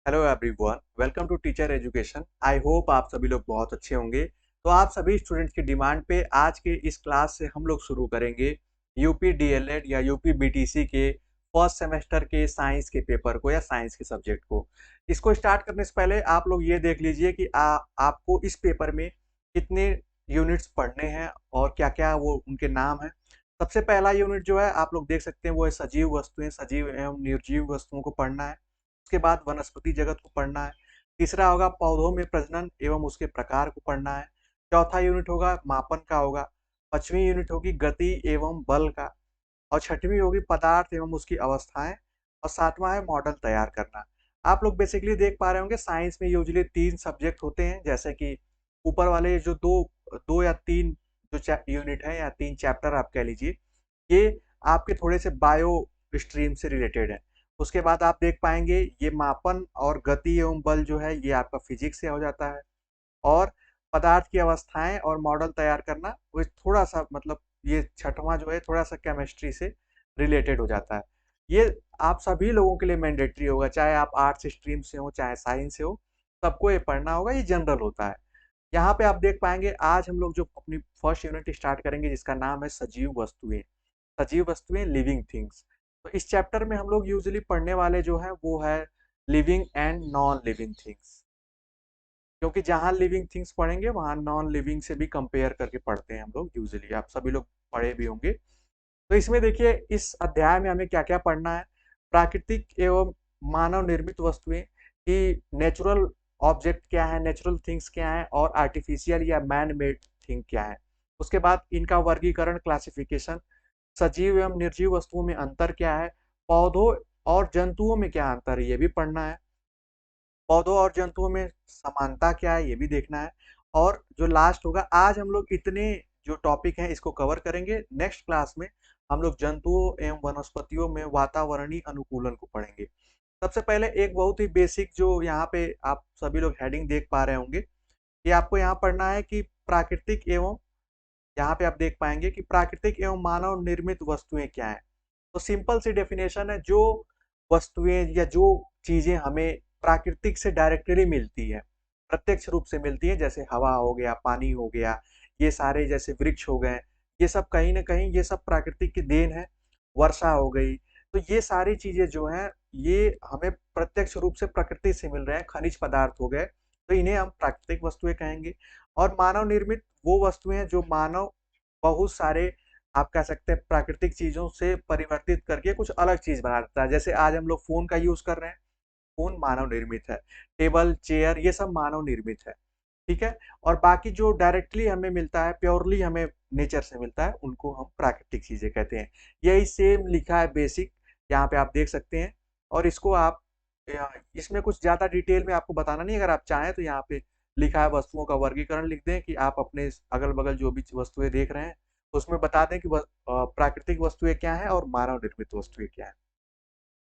Hello everyone, welcome to teacher education. I hope आप सभी लोग बहुत अच्छे होंगे। तो आप सभी स्टूडेंट्स की डिमांड पे आज के इस क्लास से हम लोग शुरू करेंगे यूपी डीएलएड या यूपी बीटीसी के फर्स्ट सेमेस्टर के साइंस के पेपर को या साइंस के सब्जेक्ट को। इसको स्टार्ट करने से पहले आप लोग ये देख लीजिए कि आपको इस पेपर में कितने यूनिट्स पढ़ने हैं और क्या क्या वो उनके नाम है। सबसे पहला यूनिट जो है आप लोग देख सकते हैं वो है सजीव वस्तुएं, सजीव एवं निर्जीव वस्तुओं को पढ़ना है। उसके बाद वनस्पति जगत को पढ़ना है। तीसरा होगा पौधों में प्रजनन एवं उसके प्रकार को पढ़ना है। चौथा यूनिट होगा मापन का होगा। पांचवी यूनिट होगी गति एवं बल का। और छठवीं होगी पदार्थ एवं उसकी अवस्थाएं। और सातवां है मॉडल तैयार करना। आप लोग बेसिकली देख पा रहे होंगे साइंस में यूजुअली तीन सब्जेक्ट होते हैं, जैसे कि ऊपर वाले जो दो दो या तीन जो यूनिट है या तीन चैप्टर आप कह लीजिए, ये आपके थोड़े से बायो स्ट्रीम से रिलेटेड है। उसके बाद आप देख पाएंगे ये मापन और गति एवं बल जो है ये आपका फिजिक्स से हो जाता है। और पदार्थ की अवस्थाएं और मॉडल तैयार करना वो थोड़ा सा मतलब ये छठवां जो है थोड़ा सा केमिस्ट्री से रिलेटेड हो जाता है। ये आप सभी लोगों के लिए मैंडेटरी होगा, चाहे आप आर्ट्स स्ट्रीम से हो चाहे साइंस से हो, सबको ये पढ़ना होगा। ये जनरल होता है। यहाँ पे आप देख पाएंगे आज हम लोग जो अपनी फर्स्ट यूनिट स्टार्ट करेंगे जिसका नाम है सजीव वस्तुएं। सजीव वस्तुएं, लिविंग थिंग्स। तो इस चैप्टर में हम लोग यूजुअली पढ़ने वाले जो है वो है living and non living things, क्योंकि जहां लिविंग थिंग्स पढ़ेंगे वहां नॉन लिविंग से भी कंपेयर करके पढ़ते हैं हम लोग यूजुअली, आप सभी लोग पढ़े भी होंगे। तो इसमें देखिए इस अध्याय में हमें क्या क्या पढ़ना है। प्राकृतिक एवं मानव निर्मित वस्तुएं की नेचुरल ऑब्जेक्ट क्या है, नेचुरल थिंग्स क्या है, और आर्टिफिशियल या मैन मेड थिंग क्या है। उसके बाद इनका वर्गीकरण, क्लासिफिकेशन। सजीव एवं निर्जीव वस्तुओं में अंतर क्या है। पौधों और जंतुओं में क्या अंतर है ये भी पढ़ना है। पौधों और जंतुओं में समानता क्या है ये भी देखना है। और जो लास्ट होगा, आज हम लोग इतने जो टॉपिक हैं इसको कवर करेंगे। नेक्स्ट क्लास में हम लोग जंतुओं एवं वनस्पतियों में वातावरणीय अनुकूलन को पढ़ेंगे। सबसे पहले एक बहुत ही बेसिक जो यहाँ पे आप सभी लोग हेडिंग देख पा रहे होंगे, ये आपको यहाँ पढ़ना है कि प्राकृतिक एवं, यहाँ पे आप देख पाएंगे कि प्राकृतिक एवं मानव निर्मित वस्तुएं क्या हैं। तो सिंपल सी डेफिनेशन है, जो वस्तुएं या जो चीजें हमें प्राकृतिक से डायरेक्टली मिलती है, प्रत्यक्ष रूप से मिलती है, जैसे हवा हो गया, पानी हो गया, ये सारे जैसे वृक्ष हो गए, ये सब कहीं ना कहीं ये सब प्राकृतिक की देन है। वर्षा हो गई, तो ये सारी चीजें जो हैं ये हमें प्रत्यक्ष रूप से प्रकृति से मिल रहे हैं। खनिज पदार्थ हो गए, तो इन्हें हम प्राकृतिक वस्तुएं कहेंगे। और मानव निर्मित वो वस्तुएं हैं जो मानव बहुत सारे, आप कह सकते हैं, प्राकृतिक चीजों से परिवर्तित करके कुछ अलग चीज बना देता है। जैसे आज हम लोग फोन का यूज कर रहे हैं, फोन मानव निर्मित है। टेबल चेयर ये सब मानव निर्मित है। ठीक है। और बाकी जो डायरेक्टली हमें मिलता है, प्योरली हमें नेचर से मिलता है, उनको हम प्राकृतिक चीजें कहते हैं। यही सेम लिखा है बेसिक, यहाँ पे आप देख सकते हैं। और इसको आप इसमें कुछ ज्यादा डिटेल में आपको बताना नहीं, अगर आप चाहें तो यहाँ पे लिखा है वस्तुओं का वर्गीकरण लिख दें कि आप अपने अगल बगल जो भी वस्तुएं देख रहे हैं उसमें बता दें कि प्राकृतिक वस्तुएं क्या है और मानव निर्मित वस्तुएं क्या है।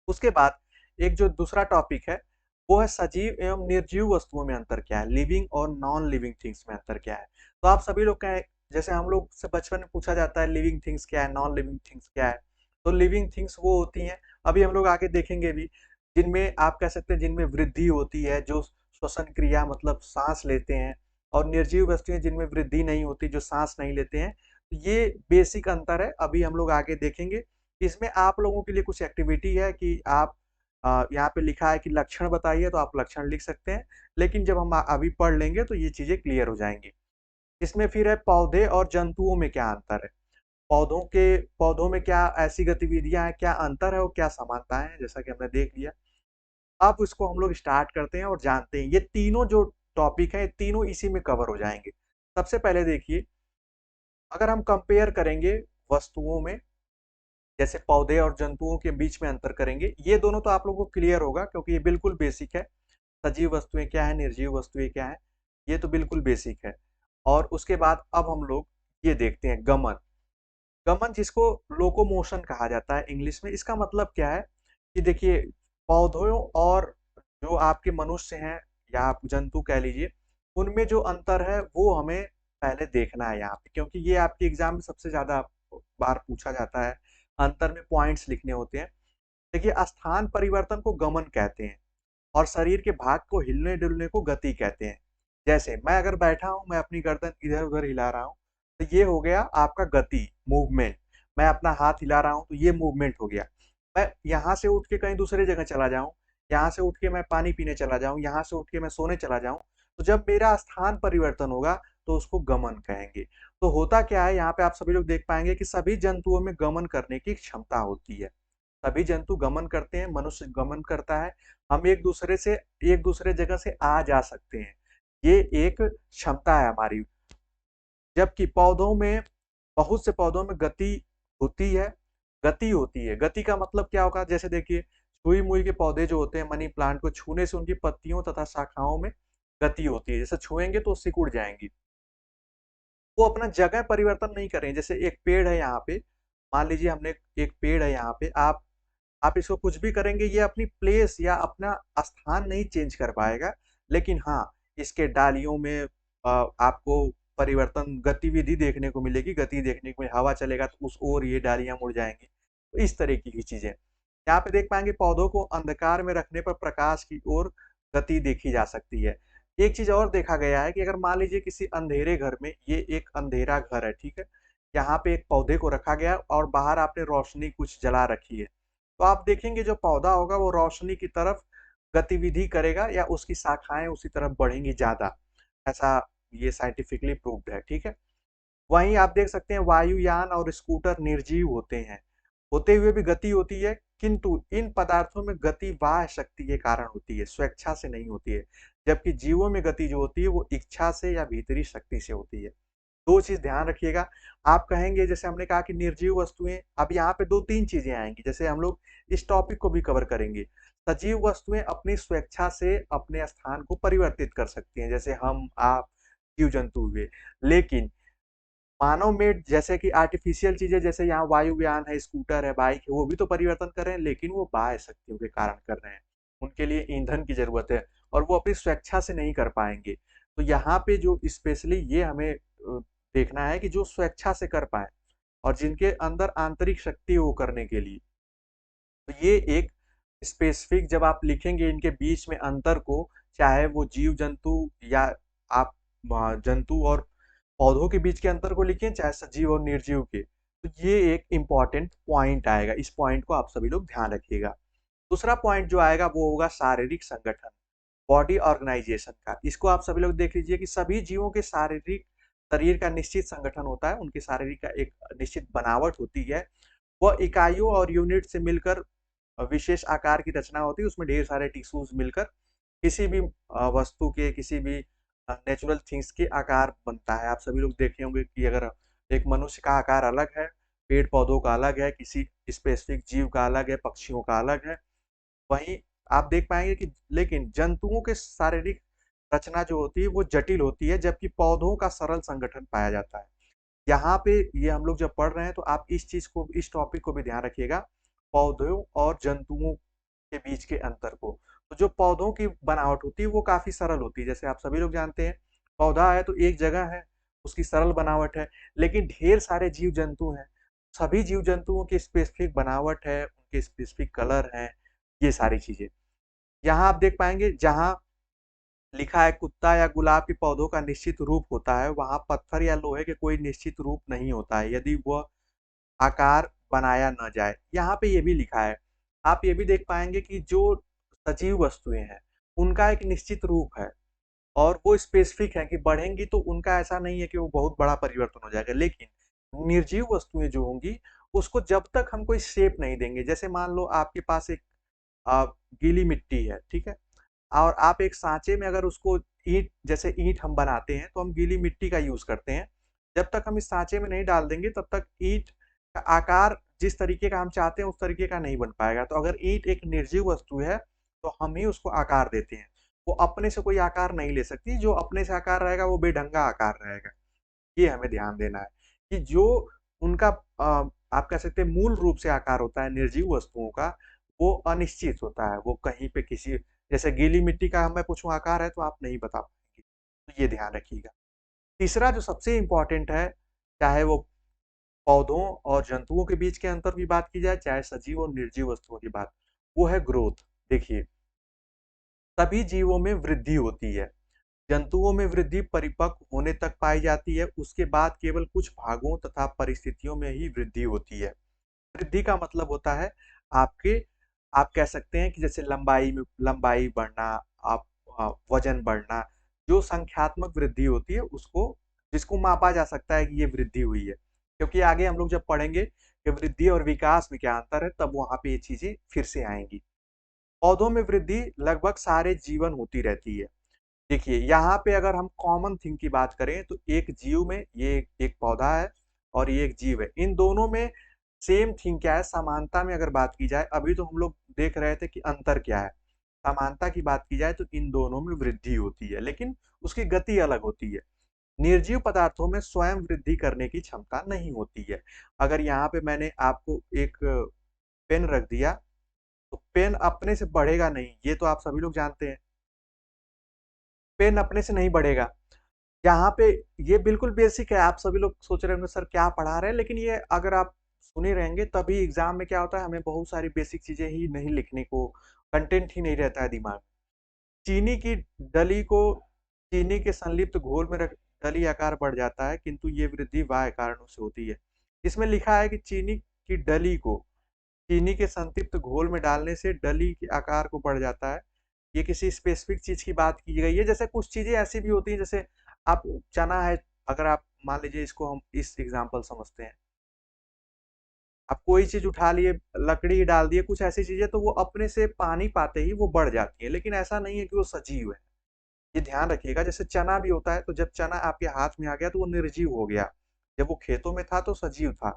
उसके बाद एक जो दूसरा टॉपिक है वो है सजीव एवं निर्जीव वस्तुओं में अंतर क्या है, लिविंग और नॉन लिविंग थिंग्स में अंतर क्या है। तो आप सभी लोग कहें, जैसे हम लोग से बचपन में पूछा जाता है लिविंग थिंग्स क्या है, नॉन लिविंग थिंग्स क्या है। तो लिविंग थिंग्स वो होती हैं, अभी हम लोग आगे देखेंगे भी, जिनमें आप कह सकते हैं जिनमें वृद्धि होती है, जो श्वसन क्रिया मतलब सांस लेते हैं। और निर्जीव वस्तुएं जिनमें वृद्धि नहीं होती, जो सांस नहीं लेते हैं। तो ये बेसिक अंतर है, अभी हम लोग आगे देखेंगे। इसमें आप लोगों के लिए कुछ एक्टिविटी है कि आप यहाँ पे लिखा है कि लक्षण बताइए, तो आप लक्षण लिख सकते हैं। लेकिन जब हम अभी पढ़ लेंगे तो ये चीजें क्लियर हो जाएंगी। इसमें फिर है पौधे और जंतुओं में क्या अंतर है। पौधों में क्या ऐसी गतिविधियां हैं, क्या अंतर है और क्या समानताएं हैं, जैसा कि हमने देख लिया। अब इसको हम लोग स्टार्ट करते हैं और जानते हैं। ये तीनों जो टॉपिक है तीनों इसी में कवर हो जाएंगे। सबसे पहले देखिए, अगर हम कंपेयर करेंगे वस्तुओं में, जैसे पौधे और जंतुओं के बीच में अंतर करेंगे, ये दोनों तो आप लोगों को क्लियर होगा क्योंकि ये बिल्कुल बेसिक है। सजीव वस्तुएं क्या है, निर्जीव वस्तुएं क्या है, ये तो बिल्कुल बेसिक है। और उसके बाद अब हम लोग ये देखते हैं गमन। गमन जिसको लोकोमोशन कहा जाता है इंग्लिश में, इसका मतलब क्या है कि देखिए पौधों और जो आपके मनुष्य हैं या आप जंतु कह लीजिए, उनमें जो अंतर है वो हमें पहले देखना है यहाँ पे, क्योंकि ये आपके एग्जाम में सबसे ज्यादा बार पूछा जाता है। अंतर में पॉइंट्स लिखने होते हैं। देखिए स्थान परिवर्तन को गमन कहते हैं। और शरीर के भाग को हिलने-डुलने को गति कहते हैं। जैसे मैं अगर बैठा हूँ, मैं अपनी गर्दन इधर-उधर हिला रहा हूँ, तो ये हो गया आपका गति, मूवमेंट। मैं अपना हाथ हिला रहा हूँ, तो ये मूवमेंट हो गया। मैं यहाँ से उठ के कहीं दूसरी जगह चला जाऊँ, यहाँ से उठ के मैं पानी पीने चला जाऊँ, यहाँ से उठ के मैं सोने चला जाऊँ, तो जब मेरा स्थान परिवर्तन होगा, तो उसको गमन कहेंगे। तो होता क्या है, यहाँ पे आप सभी लोग देख पाएँगे कि सभी जंतुओं में गमन करने की क्षमता होती है। सभी जंतु गमन करते हैं, मनुष्य गमन करता है। हम एक दूसरे जगह से आ जा सकते हैं। ये एक क्षमता है हमारी। जबकि पौधों में बहुत से पौधों में होती है गति होती है। गति का मतलब क्या होगा? जैसे देखिए, छुई-मुई के पौधे जो होते हैं, मनी प्लांट को छूने से उनकी पत्तियों तथा शाखाओं में गति होती है। जैसे छुएँगे तो सिकुड़ जाएँगी। वो अपना जगह परिवर्तन नहीं कर रहे हैं। जैसे एक पेड़ है यहाँ पे, मान लीजिए हमने एक पेड़ है यहाँ पे, आप इसको कुछ भी करेंगे, ये अपनी प्लेस या अपना स्थान नहीं चेंज कर पाएगा। लेकिन हाँ, इसके डालियों में आपको परिवर्तन, गतिविधि देखने को मिलेगी, गति देखने को हवा चलेगा तो उस ओर ये डालियाँ मुड़ जाएँगी। तो इस तरीके की चीज़ें। यहाँ पे देख पाएँगे पौधों को अंधकार में रखने पर प्रकाश की ओर गति देखी जा सकती है। एक चीज़ और देखा गया है कि अगर मान लीजिए किसी अंधेरे घर में, ये एक अंधेरा घर है, ठीक है? यहाँ पे एक पौधे को रखा गया और बाहर आपने रोशनी कुछ जला रखी है। तो आप देखेंगे जो पौधा होगा वो रोशनी की तरफ गतिविधि करेगा या उसकी शाखाएँ उसी तरफ बढ़ेंगी ज़्यादा। ऐसा ये साइंटिफिकली प्रूव्ड है, ठीक है? वहीं आप देख सकते हैं वायुयान और स्कूटर निर्जीव होते हैं। होते हुए भी गति होती है, किंतु इन पदार्थों में गति बाह्य शक्ति के कारण होती है, स्वेच्छा से नहीं होती है। जबकि जीवों में गति जो होती है वो इच्छा से या भीतरी शक्ति से होती है। 2 चीज़ ध्यान रखिएगा। आप कहेंगे, जैसे हमने कहा कि निर्जीव वस्तुएँ, अब यहाँ पे 2-3 चीज़ें आएँगी। जैसे हम लोग इस टॉपिक को भी कवर करेंगे। सजीव वस्तुएँ अपनी स्वेच्छा से अपने स्थान को परिवर्तित कर सकती हैं, जैसे हम, आप, जीव-जंतु हुए। लेकिन मानव मेड जैसे कि आर्टिफिशियल चीज़ें, जैसे यहाँ वायुयान है, स्कूटर है, बाइक है, वो भी तो परिवर्तन कर रहे हैं, लेकिन वो बाह्य शक्तियों के कारण कर रहे हैं। उनके लिए ईंधन की ज़रूरत है और वो अपनी स्वेच्छा से नहीं कर पाएँगे। तो यहाँ पे जो स्पेशली ये हमें देखना है कि जो स्वेच्छा से कर पाएँ और जिनके अंदर आंतरिक शक्ति हो करने के लिए। तो ये एक स्पेसिफिक, जब आप लिखेंगे इनके बीच में अंतर को, चाहे वो जीव-जंतु या आप जंतु और पौधों के बीच के अंतर को लिखें, चाहे सजीव और निर्जीव के, तो ये एक इम्पोर्टेंट पॉइंट आएगा। इस पॉइंट को आप सभी लोग ध्यान रखिएगा। दूसरा पॉइंट जो आएगा वो होगा शारीरिक संगठन, बॉडी ऑर्गेनाइजेशन का। इसको आप सभी लोग देख लीजिए कि सभी जीवों के शरीर का निश्चित संगठन होता है, उनके शारीरिक का एक निश्चित बनावट होती है। वह इकाइयों और यूनिट से मिलकर विशेष आकार की रचना होती है, उसमें ढेर सारे टिश्यूज़ मिलकर किसी भी वस्तु के, किसी भी नेचुरल थिंग्स के आकार बनता है। आप सभी लोग देखे होंगे कि अगर एक मनुष्य का आकार अलग है, पेड़-पौधों का अलग है, किसी स्पेसिफिक जीव का अलग है, पक्षियों का अलग है। वहीं आप देख पाएँगे कि लेकिन जंतुओं के शारीरिक रचना जो होती है वो जटिल होती है, जबकि पौधों का सरल संगठन पाया जाता है। यहाँ पे ये हम लोग जब पढ़ रहे हैं तो आप इस चीज़ को, इस टॉपिक को भी ध्यान रखिएगा, पौधों और जंतुओं के बीच के अंतर को। तो जो पौधों की बनावट होती है वो काफ़ी सरल होती है। जैसे आप सभी लोग जानते हैं, पौधा है तो एक जगह है, उसकी सरल बनावट है, लेकिन ढेर सारे जीव-जंतु हैं। सभी जीव-जंतुओं की स्पेसिफिक बनावट है, उनके स्पेसिफिक कलर हैं, ये सारी चीज़ें। यहाँ आप देख पाएँगे, जहाँ लिखा है कुत्ता या गुलाब के पौधों का निश्चित रूप होता है, वहाँ पत्थर या लोहे के कोई निश्चित रूप नहीं होता है, यदि वह आकार बनाया न जाए। यहाँ पे ये भी लिखा है। आप ये भी देख पाएँगे कि जो सजीव वस्तुएँ हैं, उनका एक निश्चित रूप है और वो स्पेसिफिक है कि बढ़ेंगी तो उनका ऐसा नहीं है कि वो बहुत बड़ा परिवर्तन हो जाएगा। लेकिन निर्जीव वस्तुएँ जो होंगी, उसको जब तक हम कोई शेप नहीं देंगे, जैसे मान लो आपके पास एक अ, गीली मिट्टी है, ठीक है? और आप एक साँचे में अगर उसको ईंट, जैसे ईंट हम बनाते हैं, तो हम गीली मिट्टी का यूज़ करते हैं। जब तक हम इस साँचे में नहीं डाल देंगे, तब तक ईंट का आकार जिस तरीके का हम चाहते हैं, उस तरीके का नहीं बन पाएगा। तो अगर ईंट एक निर्जीव वस्तु है, तो हम ही उसको आकार देते हैं। वो अपने से कोई आकार नहीं ले सकती, जो अपने से आकार रहेगा, वो बेढंगा आकार रहेगा। ये हमें ध्यान देना है कि जो उनका आप कह सकते हैं मूल रूप से आकार होता है निर्जीव वस्तुओं का, वो अनिश्चित होता है। वो कहीं पे किसी, जैसे गीली मिट्टी का मैं पूछूँ आकार है तो आप नहीं बता पाएँगे। तो ये ध्यान रखिएगा। तीसरा जो सबसे इम्पोर्टेंट है, चाहे वो पौधों और जंतुओं के बीच के अंतर की बात की जाए, चाहे सजीव और निर्जीव वस्तुओं की बात, वो है ग्रोथ। देखिए, सभी जीवों में वृद्धि होती है। जंतुओं में वृद्धि परिपक्व होने तक पाई जाती है, उसके बाद केवल कुछ भागों तथा परिस्थितियों में ही वृद्धि होती है। वृद्धि का मतलब होता है आपके आप कह सकते हैं कि जैसे लंबाई बढ़ना, आप वजन बढ़ना, जो संख्यात्मक वृद्धि होती है उसको जिसको मापा जा सकता है कि ये वृद्धि हुई है। क्योंकि आगे हम लोग जब पढ़ेंगे कि वृद्धि और विकास में क्या अंतर है, तब वहाँ पे ये चीजें फिर से आएंगी। पौधों में वृद्धि लगभग सारे जीवन होती रहती है। देखिए यहाँ पे अगर हम कॉमन थिंग की बात करें तो एक जीव में ये एक पौधा है और ये एक जीव है, इन दोनों में सेम थिंग क्या है, समानता में अगर बात की जाए, अभी तो हम लोग देख रहे थे कि अंतर क्या है। समानता की बात की जाए तो इन दोनों में वृद्धि होती है, लेकिन उसकी गति अलग होती है। निर्जीव पदार्थों में स्वयं वृद्धि करने की क्षमता नहीं होती है। अगर यहाँ पे मैंने आपको एक पेन रख दिया तो पेन अपने से बढ़ेगा नहीं, ये तो आप सभी लोग जानते हैं। पेन अपने से नहीं बढ़ेगा। यहाँ पे ये बिल्कुल बेसिक है, आप सभी लोग सोच रहे होंगे सर क्या पढ़ा रहे हैं, लेकिन ये अगर आप सुने रहेंगे तभी एग्जाम में क्या होता है, हमें बहुत सारी बेसिक चीजें ही नहीं लिखने को, कंटेंट ही नहीं रहता है दिमाग में। चीनी की डली को चीनी के संलिप्त घोल में रख डली आकार बढ़ जाता है, किंतु ये वृद्धि बाह्य कारणों से होती है। इसमें लिखा है कि चीनी की डली को चीनी के संतृप्त घोल में डालने से डली के आकार को बढ़ जाता है। ये किसी स्पेसिफिक चीज की बात की गई है। जैसे कुछ चीजें ऐसी भी होती हैं, जैसे आप चना है, अगर आप मान लीजिए इसको हम इस एग्जांपल समझते हैं, आप कोई चीज उठा लिए, लकड़ी ही डाल दिए, कुछ ऐसी चीजें तो वो अपने से पानी पाते ही वो बढ़ जाती है, लेकिन ऐसा नहीं है कि वो सजीव है। ये ध्यान रखिएगा। जैसे चना भी होता है, तो जब चना आपके हाथ में आ गया तो वो निर्जीव हो गया। जब वो खेतों में था तो सजीव था,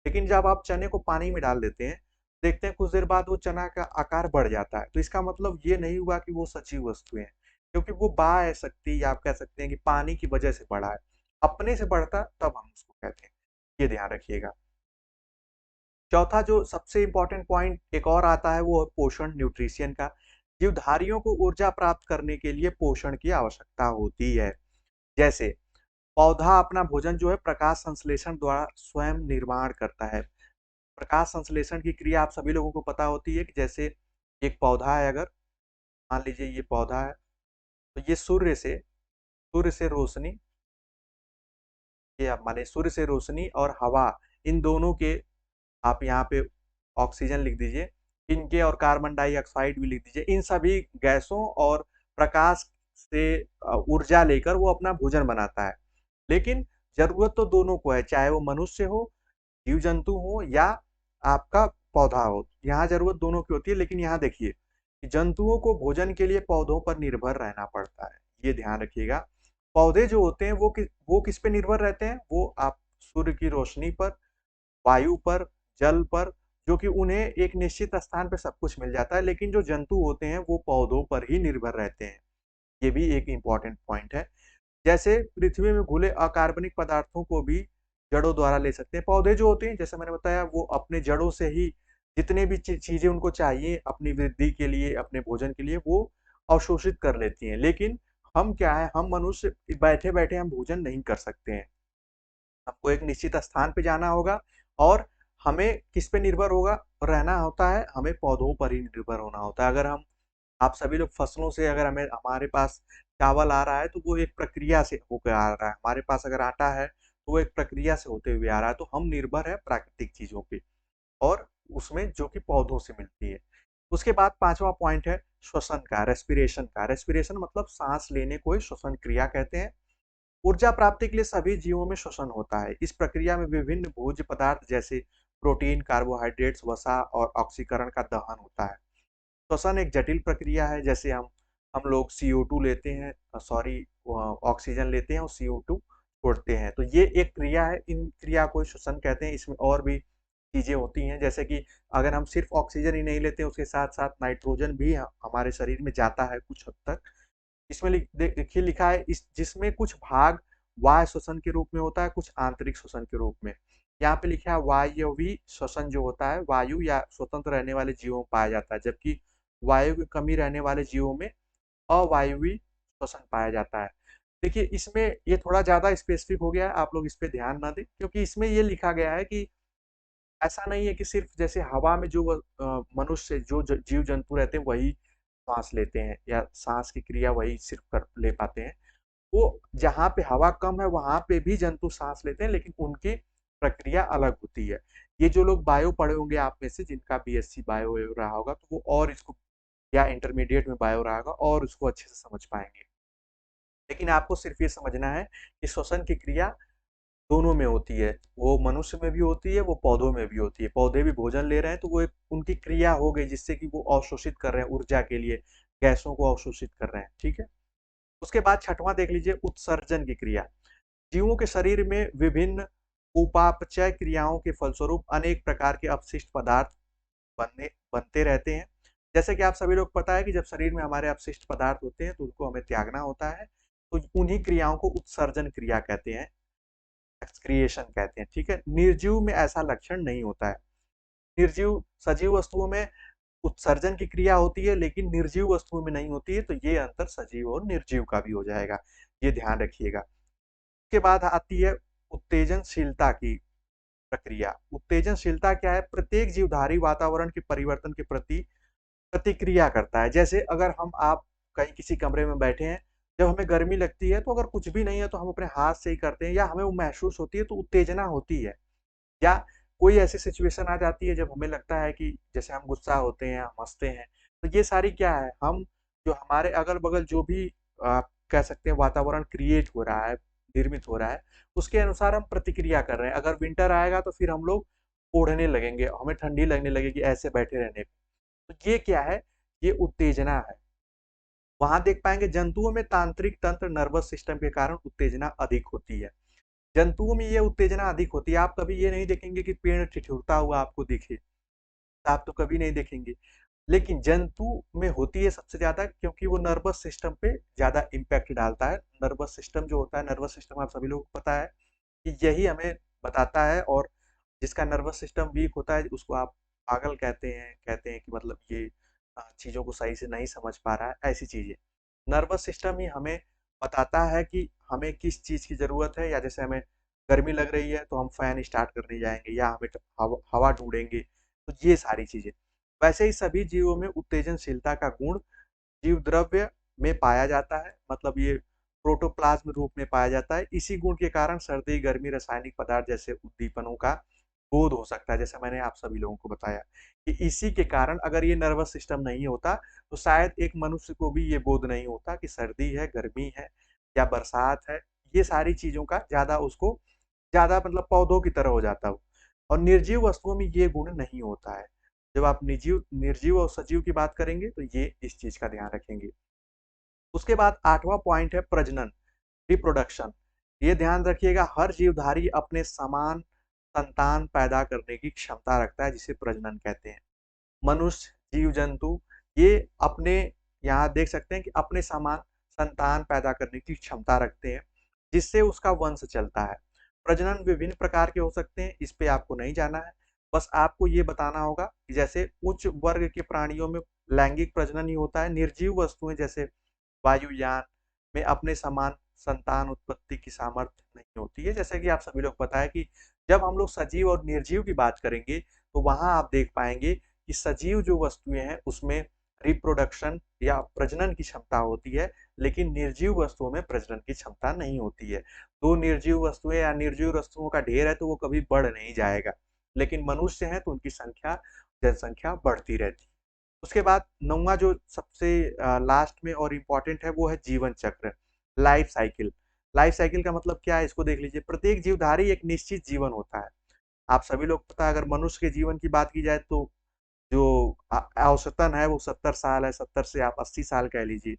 लेकिन जब आप चने को पानी में डाल देते हैं, देखते हैं कुछ देर बाद वो चना का आकार बढ़ जाता है, तो इसका मतलब ये नहीं हुआ कि वो सजीव वस्तुएं हैं, क्योंकि वो बाह्य शक्ति या आप कह सकते हैं कि पानी की वजह से बढ़ा है। अपने से बढ़ता तब हम उसको कहते हैं। ये ध्यान रखिएगा। चौथा जो सबसे इंपॉर्टेंट पॉइंट एक और आता है, वो है पोषण, न्यूट्रिशन का। जीवधारियों को ऊर्जा प्राप्त करने के लिए पोषण की आवश्यकता होती है। जैसे पौधा अपना भोजन जो है प्रकाश संश्लेषण द्वारा स्वयं निर्माण करता है। प्रकाश संश्लेषण की क्रिया आप सभी लोगों को पता होती है कि जैसे एक पौधा है, अगर मान लीजिए ये पौधा है, तो ये सूर्य से रोशनी, ये आप माने सूर्य से रोशनी और हवा, इन दोनों के, आप यहाँ पे ऑक्सीजन लिख दीजिए, इनके और कार्बन डाइऑक्साइड भी लिख दीजिए, इन सभी गैसों और प्रकाश से ऊर्जा लेकर वो अपना भोजन बनाता है। लेकिन जरूरत तो दोनों को है, चाहे वो मनुष्य हो, जीव जंतु हो या आपका पौधा हो, यहाँ जरूरत दोनों की होती है। लेकिन यहाँ देखिए कि जंतुओं को भोजन के लिए पौधों पर निर्भर रहना पड़ता है, ये ध्यान रखिएगा। पौधे जो होते हैं वो किस पे निर्भर रहते हैं, वो आप सूर्य की रोशनी पर, वायु पर, जल पर, जो कि उन्हें एक निश्चित स्थान पे सब कुछ मिल जाता है। लेकिन जो जंतु होते हैं वो पौधों पर ही निर्भर रहते हैं, ये भी एक इम्पॉर्टेंट पॉइंट है। जैसे पृथ्वी में घुले अकार्बनिक पदार्थों को भी जड़ों द्वारा ले सकते हैं। पौधे जो होते हैं, जैसे मैंने बताया, वो अपने जड़ों से ही जितने भी चीजें उनको चाहिए अपनी वृद्धि के लिए, अपने भोजन के लिए, वो अवशोषित कर लेती हैं। लेकिन हम क्या है, हम मनुष्य बैठे बैठे हम भोजन नहीं कर सकते हैं। आपको एक निश्चित स्थान पे जाना होगा, और हमें किस पे निर्भर होगा रहना होता है, हमें पौधों पर ही निर्भर होना होता है। अगर हम आप सभी लोग फसलों से, अगर हमें हमारे पास चावल आ रहा है तो वो एक प्रक्रिया से होकर आ रहा है, हमारे पास अगर आटा है तो वो एक प्रक्रिया से होते हुए आ रहा है। तो हम निर्भर है प्राकृतिक चीजों पे, और उसमें जो कि पौधों से मिलती है। उसके बाद पांचवा पॉइंट है श्वसन का, रेस्पिरेशन का। रेस्पिरेशन मतलब सांस लेने को ही श्वसन क्रिया कहते हैं। ऊर्जा प्राप्ति के लिए सभी जीवों में श्वसन होता है। इस प्रक्रिया में विभिन्न भोज्य पदार्थ जैसे प्रोटीन, कार्बोहाइड्रेट्स, वसा और ऑक्सीकरण का दहन होता है। श्वसन एक जटिल प्रक्रिया है। जैसे हम लोग CO2 लेते हैं, सॉरी, ऑक्सीजन लेते हैं और CO2 छोड़ते हैं, तो ये एक क्रिया है, इन क्रिया को श्वसन कहते हैं। इसमें और भी चीजें होती हैं, जैसे कि अगर हम सिर्फ ऑक्सीजन ही नहीं लेते, उसके साथ साथ नाइट्रोजन भी हमारे शरीर में जाता है कुछ हद तक। इसमें देखिए लिखा है इस जिसमें कुछ भाग वायु श्वसन के रूप में होता है, कुछ आंतरिक श्वसन के रूप में। यहाँ पे लिखा है वायवी श्वसन जो होता है, वायु या स्वतंत्र रहने वाले जीवों में पाया जाता है, जबकि वायु की कमी रहने वाले जीवों में अवायवीय श्वसन पाया जाता है। देखिए इसमें ये थोड़ा ज्यादा स्पेसिफिक हो गया है, आप लोग इस पे ध्यान ना दें, क्योंकि इसमें ये लिखा गया है कि ऐसा नहीं है कि सिर्फ जैसे हवा में जो मनुष्य जो जीव जंतु रहते हैं वही श्वास लेते हैं या सांस की क्रिया वही सिर्फ कर ले पाते हैं। वो जहाँ पे हवा कम है वहाँ पे भी जंतु सांस लेते हैं, लेकिन उनकी प्रक्रिया अलग होती है। ये जो लोग बायो पढ़े होंगे आप में से, जिनका बीएससी बायो रहा होगा, तो वो और इसको, या इंटरमीडिएट में बायो रहा होगा, और उसको अच्छे से समझ पाएंगे। लेकिन आपको सिर्फ ये समझना है कि श्वसन की क्रिया दोनों में होती है। वो मनुष्य में भी होती है, वो पौधों में भी होती है। पौधे भी भोजन ले रहे हैं तो वो एक उनकी क्रिया हो गई, जिससे कि वो अवशोषित कर रहे हैं ऊर्जा के लिए, गैसों को अवशोषित कर रहे हैं। ठीक है। उसके बाद छठवां देख लीजिए, उत्सर्जन की क्रिया। जीवों के शरीर में विभिन्न उपापचय क्रियाओं के फलस्वरूप अनेक प्रकार के अपशिष्ट पदार्थ बनते रहते हैं। जैसे कि आप सभी लोग पता है कि जब शरीर में हमारे अपशिष्ट पदार्थ होते हैं तो उनको हमें त्यागना होता है, तो उन्हीं क्रियाओं को उत्सर्जन क्रिया कहते हैं, एक्सक्रिएशन कहते हैं। ठीक है। निर्जीव में ऐसा लक्षण नहीं होता है। निर्जीव सजीव वस्तुओं में उत्सर्जन की क्रिया होती है, लेकिन निर्जीव वस्तुओं में नहीं होती है। तो ये अंतर सजीव और निर्जीव का भी हो जाएगा, ये ध्यान रखिएगा। उसके बाद आती है उत्तेजनशीलता की प्रक्रिया। उत्तेजनशीलता क्या है? प्रत्येक जीवधारी वातावरण के परिवर्तन के प्रति प्रतिक्रिया करता है। जैसे अगर हम आप कहीं किसी कमरे में बैठे हैं, जब हमें गर्मी लगती है तो अगर कुछ भी नहीं है तो हम अपने हाथ से ही करते हैं, या हमें वो महसूस होती है तो उत्तेजना होती है। या कोई ऐसी सिचुएशन आ जाती है जब हमें लगता है कि जैसे हम गुस्सा होते हैं, हम हंसते हैं, तो ये सारी क्या है, हम जो हमारे अगल बगल जो भी आप कह सकते हैं वातावरण क्रिएट हो रहा है, निर्मित हो रहा है, उसके अनुसार हम प्रतिक्रिया कर रहे हैं। अगर विंटर आएगा तो फिर हम लोग ओढ़ने लगेंगे, हमें ठंडी लगने लगेगी ऐसे बैठे रहने पे। तो ये क्या है? ये उत्तेजना है। वहां देख पाएंगे जंतुओं में तांत्रिक तंत्र नर्वस सिस्टम के कारण उत्तेजना अधिक होती है। जंतुओं में ये उत्तेजना अधिक होती है। आप कभी ये नहीं देखेंगे कि पेड़ ठिठुरता हुआ आपको दिखे, आप तो कभी नहीं देखेंगे। लेकिन जंतु में होती है सबसे ज्यादा, क्योंकि वो नर्वस सिस्टम पे ज्यादा इम्पैक्ट डालता है। नर्वस सिस्टम जो होता है, नर्वस सिस्टम आप सभी लोगों को पता है कि यही हमें बताता है, और जिसका नर्वस सिस्टम वीक होता है उसको आप पागल कहते हैं कि मतलब ये चीजों को सही से नहीं समझ पा रहा है, ऐसी चीजें। नर्वस सिस्टम ही हमें बताता है कि हमें किस चीज की जरूरत है, या जैसे हमें गर्मी लग रही है तो हम फैन स्टार्ट करने जाएंगे, या हमें हवा ढूंढेंगे। तो ये सारी चीजें। वैसे ही सभी जीवों में उत्तेजनशीलता का गुण जीव द्रव्य में पाया जाता है, मतलब ये प्रोटोप्लाज्म रूप में पाया जाता है। इसी गुण के कारण सर्दी गर्मी रासायनिक पदार्थ जैसे उद्दीपनों का बोध हो सकता है, जैसे मैंने आप सभी लोगों को बताया कि इसी के कारण अगर ये नर्वस सिस्टम नहीं होता तो शायद एक मनुष्य को भी ये बोध नहीं होता कि सर्दी है, गर्मी है या बरसात है। ये सारी चीजों का ज्यादा उसको ज्यादा मतलब पौधों की तरह हो जाता हो। और निर्जीव वस्तुओं में ये गुण नहीं होता है। जब आप निर्जीव निर्जीव और सजीव की बात करेंगे तो ये इस चीज का ध्यान रखेंगे। उसके बाद आठवां पॉइंट है प्रजनन, रिप्रोडक्शन। ये ध्यान रखिएगा, हर जीवधारी अपने समान संतान पैदा करने की क्षमता रखता है, जिसे प्रजनन कहते हैं। मनुष्य, जीव जंतु, ये अपने, यहाँ देख सकते हैं कि अपने समान संतान पैदा करने की क्षमता रखते हैं, जिससे उसका वंश चलता है। प्रजनन विभिन्न प्रकार के हो सकते हैं, इस पे आपको नहीं जाना है। बस आपको ये बताना होगा कि जैसे उच्च वर्ग के प्राणियों में लैंगिक प्रजनन ही होता है। निर्जीव वस्तुएं जैसे वायुयान में अपने समान संतान उत्पत्ति की सामर्थ्य नहीं होती है। जैसे कि आप सभी लोग पता है कि जब हम लोग सजीव और निर्जीव की बात करेंगे तो वहां आप देख पाएंगे कि सजीव जो वस्तुएं हैं उसमें रिप्रोडक्शन या प्रजनन की क्षमता होती है, लेकिन निर्जीव वस्तुओं में प्रजनन की क्षमता नहीं होती है। दो निर्जीव वस्तुएं या निर्जीव वस्तुओं का ढेर है तो वो कभी बढ़ नहीं जाएगा, लेकिन मनुष्य है तो उनकी संख्या, जनसंख्या बढ़ती रहती है। उसके बाद नौवां जो सबसे लास्ट में और इम्पोर्टेंट है वो है जीवन चक्र, लाइफ साइकिल। लाइफ साइकिल का मतलब क्या है, इसको देख लीजिए। प्रत्येक जीवधारी एक निश्चित जीवन होता है। आप सभी लोग पता है, अगर मनुष्य के जीवन की बात की जाए तो जो औसतन है वो 70 साल है, 70 से आप 80 साल कह लीजिए,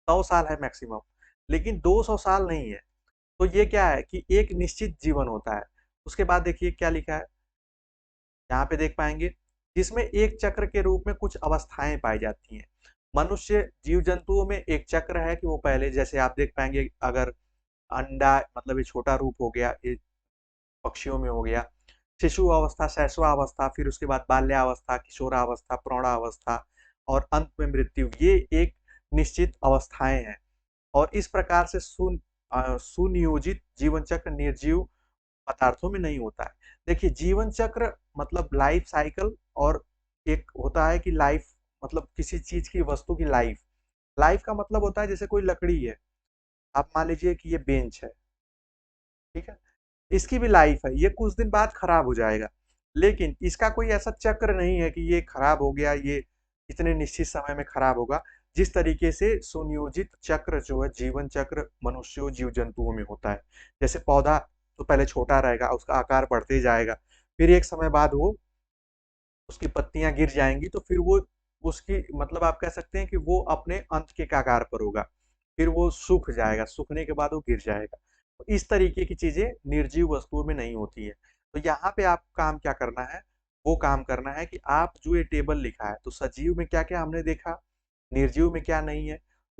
100 साल है मैक्सिमम, लेकिन 200 साल नहीं है। तो ये क्या है कि एक निश्चित जीवन होता है। उसके बाद देखिए क्या लिखा है, यहाँ पे देख पाएंगे, जिसमें एक चक्र के रूप में कुछ अवस्थाएं पाई जाती हैं। मनुष्य जीव जंतुओं में एक चक्र है कि वो पहले, जैसे आप देख पाएंगे, अगर अंडा मतलब ये छोटा रूप हो गया, ये पक्षियों में हो गया, शिशु अवस्था, शैशवावस्था, फिर उसके बाद बाल्यावस्था, किशोरावस्था, प्रौढ़ावस्था और अंत में मृत्यु। ये एक निश्चित अवस्थाएं हैं, और इस प्रकार से सुनियोजित जीवन चक्र निर्जीव पदार्थों में नहीं होता है। देखिए जीवन चक्र मतलब लाइफ साइकिल, और एक होता है कि लाइफ मतलब किसी चीज की वस्तु की लाइफ, लाइफ का मतलब होता है जैसे कोई लकड़ी है, आप मान लीजिए कि ये बेंच है, ठीक है, इसकी भी लाइफ है, ये कुछ दिन बाद खराब हो जाएगा, लेकिन इसका कोई ऐसा चक्र नहीं है कि ये खराब हो गया, ये इतने निश्चित समय में खराब होगा। जिस तरीके से सुनियोजित चक्र जो है, जीवन चक्र मनुष्यों जीव जंतुओं में होता है, जैसे पौधा तो पहले छोटा रहेगा, उसका आकार बढ़ते जाएगा, फिर एक समय बाद वो उसकी पत्तियां गिर जाएंगी, तो फिर वो उसकी मतलब आप कह सकते हैं कि वो अपने अंत के आकार पर होगा, फिर वो सूख जाएगा, सूखने के बाद वो गिर जाएगा। तो इस तरीके की चीजें निर्जीव वस्तुओं में नहीं होती है। तो यहाँ पे आप काम क्या करना है, वो काम करना है कि आप जो ये टेबल लिखा है, तो सजीव में क्या क्या हमने देखा, निर्जीव में क्या नहीं है,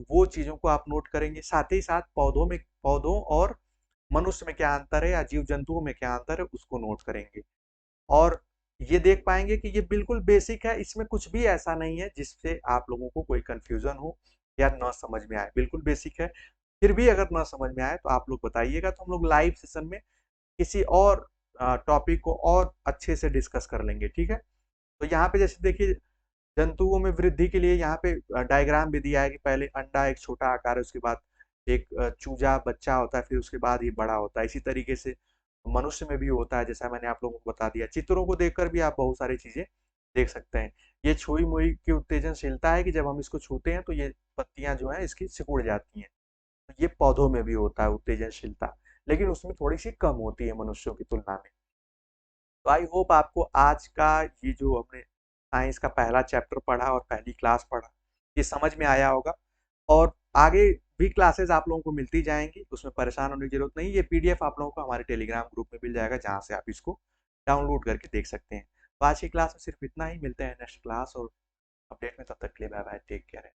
वो चीजों को आप नोट करेंगे। साथ ही साथ पौधों और मनुष्य में क्या अंतर है या जीव जंतुओं में क्या अंतर है, उसको नोट करेंगे। और ये देख पाएंगे कि ये बिल्कुल बेसिक है, इसमें कुछ भी ऐसा नहीं है जिससे आप लोगों को कोई कंफ्यूजन हो या ना समझ में आए, बिल्कुल बेसिक है। फिर भी अगर ना समझ में आए तो आप लोग बताइएगा, तो हम लोग लाइव सेशन में किसी और टॉपिक को और अच्छे से डिस्कस कर लेंगे, ठीक है। तो यहाँ पे जैसे देखिए, जंतुओं में वृद्धि के लिए यहाँ पे डायग्राम भी दिया है कि पहले अंडा एक छोटा आकार है, उसके बाद एक चूजा बच्चा होता है, फिर उसके बाद ये बड़ा होता है। इसी तरीके से मनुष्य में भी होता है, जैसा मैंने आप लोगों को बता दिया। चित्रों को देखकर भी आप बहुत सारी चीजें देख सकते हैं। ये छुई मुई की उत्तेजनशीलता है कि जब हम इसको छूते हैं तो ये पत्तियां जो है इसकी सिकुड़ जाती हैं। तो ये पौधों में भी होता है उत्तेजनशीलता, लेकिन उसमें थोड़ी सी कम होती है मनुष्यों की तुलना में। तो आई होप आपको आज का ये जो हमने साइंस का पहला चैप्टर पढ़ा और पहली क्लास पढ़ा, ये समझ में आया होगा। और आगे भी क्लासेस आप लोगों को मिलती जाएंगी, उसमें परेशान होने की जरूरत नहीं। ये पीडीएफ आप लोगों को हमारे टेलीग्राम ग्रुप में मिल जाएगा, जहाँ से आप इसको डाउनलोड करके देख सकते हैं। तो आज की क्लास में सिर्फ इतना ही, मिलते हैं नेक्स्ट क्लास और अपडेट में, तब तक के लिए बाय बाय, टेक केयर।